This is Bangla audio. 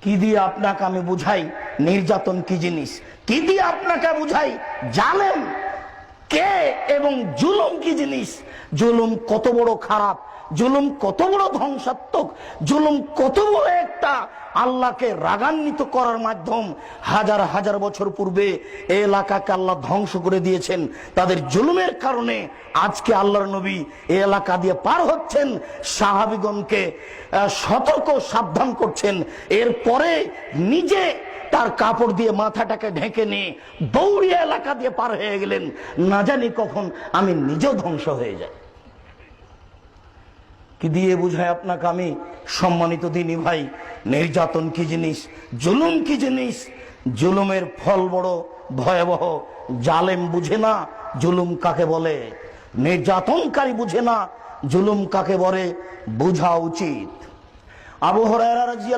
কি দিয়ে আপনাকে আমি বুঝাই নির্যাতন কি জিনিস, কি দিয়ে আপনাকে বুঝাই জালেম কে এবং জুলুম কি জিনিস। জুলুম কত বড় খারাপ, জুলুম কত বড় ধ্বংসাত্মক, জুলুম কত বড় একটা আল্লাহকে রাগান্বিত করার মাধ্যম। হাজার হাজার বছর পূর্বে এই এলাকাকে আল্লাহ ধ্বংস করে দিয়েছেন তাদের জুলুমের কারণে। আজকে আল্লাহর নবী এই এলাকা দিয়ে পার হচ্ছেন, সাহাবীগণকে সতর্ক সাবধান করছেন। এরপরে নিজে তার কাপড় দিয়ে মাথাটাকে ঢেকে নিয়ে দৌড়িয়ে এলাকা দিয়ে পার হয়ে গেলেন। না জানি কখন আমি নিজেও ধ্বংস হয়ে যাই। কি দিয়ে বুঝায় আপনাকে আমি সম্মানিত দিনী ভাই, নির্যাতন কি জিনিস, জুলুম কি জিনিস। জুলুমের ফল বড় ভয়াবহ। জালেম বুঝে না জুলুম কাকে বলে, নির্যাতনকারী বুঝে না জুলুম কাকে বলে, বোঝা উচিত। আবু হুরায়রা রাদিয়াল্লাহু